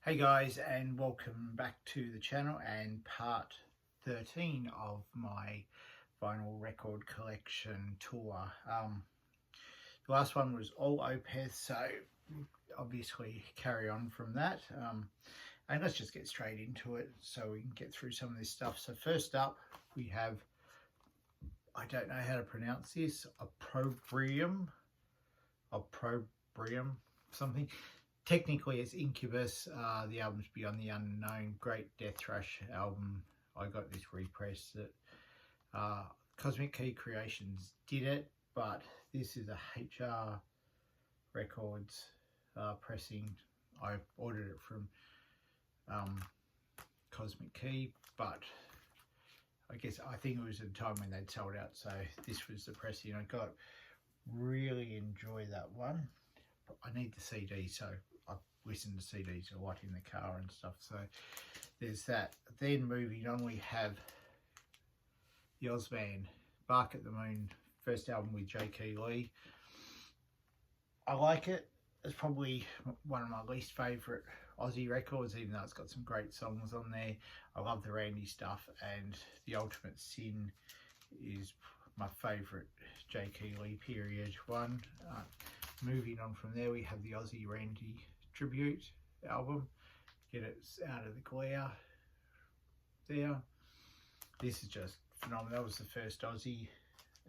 Hey guys, and welcome back to the channel and part 13 of my vinyl record collection tour. The last one was all Opeth, so obviously carry on from that. And let's just get straight into it so we can get through some of this stuff. So first up we have, I don't know how to pronounce this, Opprobrium, something. Technically it's Incubus. The album's Beyond the Unknown, great death thrash album. I got this repress that Cosmic Key Creations did it, but this is a HR Records pressing. I ordered it from Cosmic Key, but I think it was at a time when they'd sold out, so this was the pressing I got. Really enjoy that one. I need the CD, so I listen to CDs a lot in the car and stuff, so there's that. Then moving on, we have the Oz Band, Bark at the Moon, first album with J.K. Lee. I like it. It's probably one of my least favourite Aussie records, even though it's got some great songs on there. I love the Randy stuff, and The Ultimate Sin is my favourite J.K. Lee period one. Moving on from there, we have the Aussie Randy tribute album, Get It Out of the Glare there. This is just phenomenal. That was the first Aussie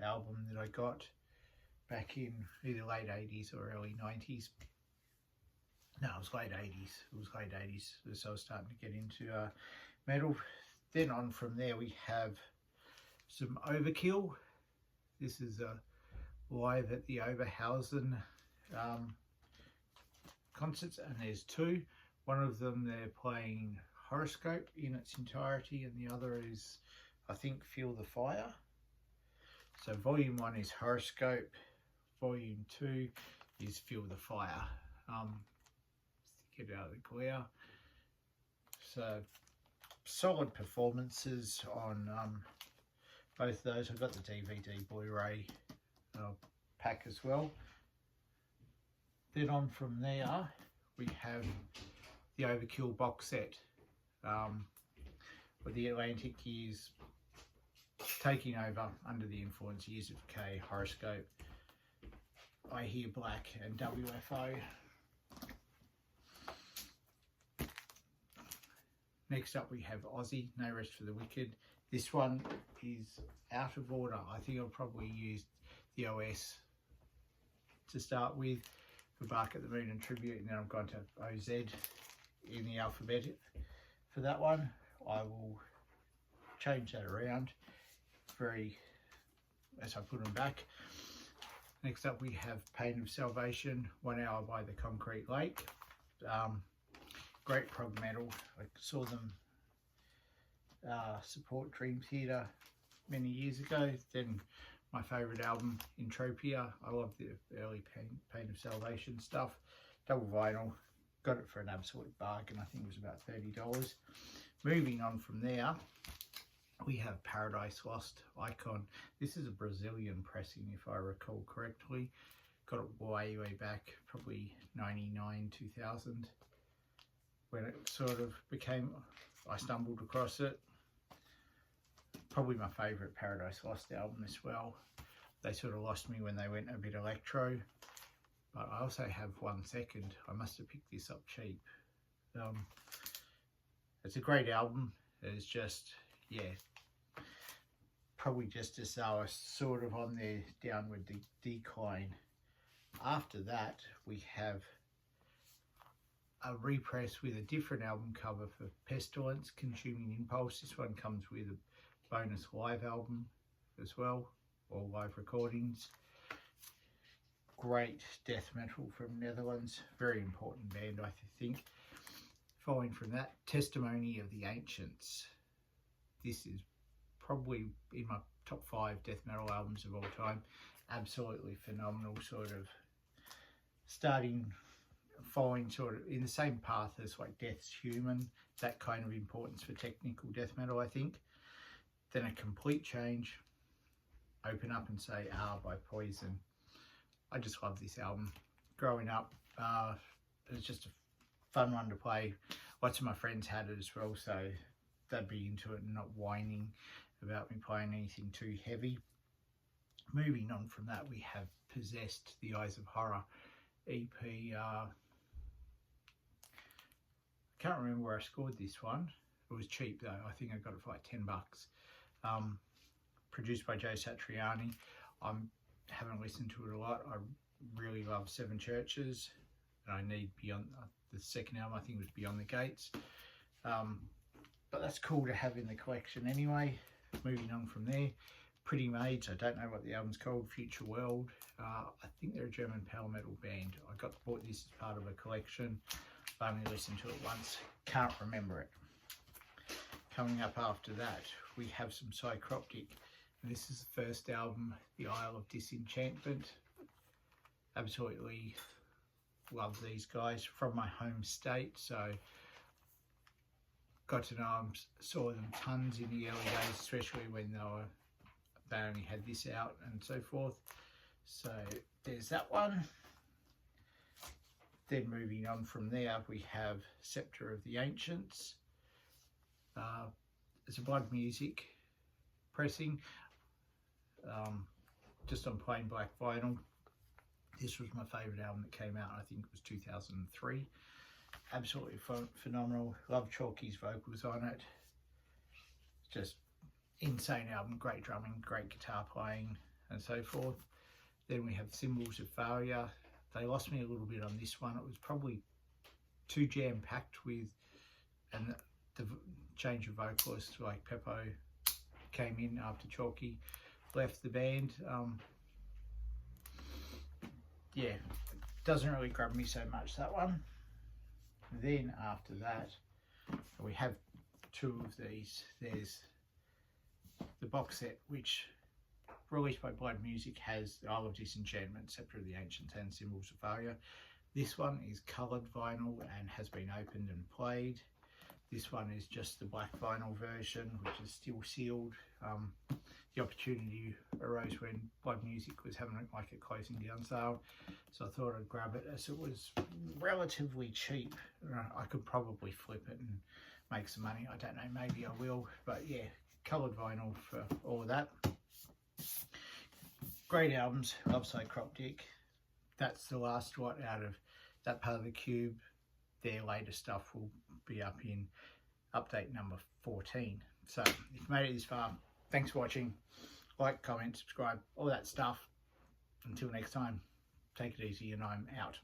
album that I got back in either late 80s or early 90s. No, it was late 80s. It was late 80s, so I was starting to get into metal. Then on from there, we have some Overkill. This is a live at the Oberhausen concerts, and there's two. One of them they're playing Horoscope in its entirety, and the other is, I think, Feel the Fire. So volume 1 is Horoscope, volume 2 is Feel the Fire. Get Out of the Glare. So solid performances on both of those. I've got the DVD Blu-ray pack as well. Then on from there, we have the Overkill box set, where the Atlantic is taking over Under the Influence, Years of Decay, Horoscope, I Hear Black, and WFO. Next up we have Aussie, No Rest for the Wicked. This one is out of order. I think I'll probably use the OS to start with for Bark at the Moon and Tribute, and then I've gone to OZ in the alphabet for that one. I will change that around as I put them back. Next up we have Pain of Salvation, 1 Hour by the Concrete Lake. Great prog metal. I saw them support Dream Theater many years ago. Then my favourite album, Entropia. I love the early Pain of Salvation stuff. Double vinyl. Got it for an absolute bargain. I think it was about $30. Moving on from there, we have Paradise Lost, Icon. This is a Brazilian pressing, if I recall correctly. Got it way back, probably 99, 2000. When it sort of became, I stumbled across it. Probably my favourite Paradise Lost album as well. They sort of lost me when they went a bit electro, but I also have 1 second. I must have picked this up cheap. It's a great album. It's just, yeah, probably just as I was sort of on their downward decline. After that, we have a repress with a different album cover for Pestilence, Consuming Impulse. This one comes with a bonus live album as well, or live recordings. Great death metal from Netherlands, very important band I think. Following from that, Testimony of the Ancients. This is probably in my top 5 death metal albums of all time. Absolutely phenomenal, sort of following sort of in the same path as like Death's Human, that kind of importance for technical death metal I think. Then a complete change, Open Up and Say Ah by Poison. I just love this album. Growing up, it was just a fun one to play. lots of my friends had it as well, so they'd be into it and not whining about me playing anything too heavy. Moving on from that, we have Possessed, the Eyes of Horror EP. Can't remember where I scored this one. It was cheap though. I think I got it for like $10. Produced by Joe Satriani. I haven't listened to it a lot. I really love Seven Churches, and I need Beyond. The second album I think was Beyond the Gates. But that's cool to have in the collection anyway. Moving on from there, Pretty Maids. I don't know what the album's called. Future World. I think they're a German power metal band. I bought this as part of a collection. I only listened to it once. Can't remember it. Coming up after that, we have some Psycroptic. And this is the first album, The Isle of Disenchantment. Absolutely love these guys, from my home state, so got to know them, saw them tons in the early days, especially when they only had this out and so forth. So there's that one. Then moving on from there, we have Scepter of the Ancients. It's a Blood Music pressing, just on plain black vinyl. This was my favourite album that came out. I think it was 2003. Absolutely phenomenal. Love Chalky's vocals on it. Just insane album. Great drumming, great guitar playing, and so forth. Then we have Symbols of Failure. They lost me a little bit on this one. It was probably too jam-packed with, and the change of vocalist, like Peppo came in after Chalky left the band. Yeah, doesn't really grab me so much, that one. Then after that, we have two of these. There's the box set, which released by Blood Music, has The Isle of Disenchantment, Scepter of the Ancients and Symbols of Failure. This one is coloured vinyl and has been opened and played. This one is just the black vinyl version, which is still sealed. The opportunity arose when Blood Music was having like a closing down sale, so I thought I'd grab it as it was relatively cheap. I could probably flip it and make some money. I don't know, maybe I will, but yeah, coloured vinyl for all of that. Great albums. Love Psycroptic. That's the last lot out of that part of the cube. Their latest stuff will be up in update number 14. So if you made it this far, thanks for watching. Like, comment, subscribe, all that stuff. Until next time, take it easy, and I'm out.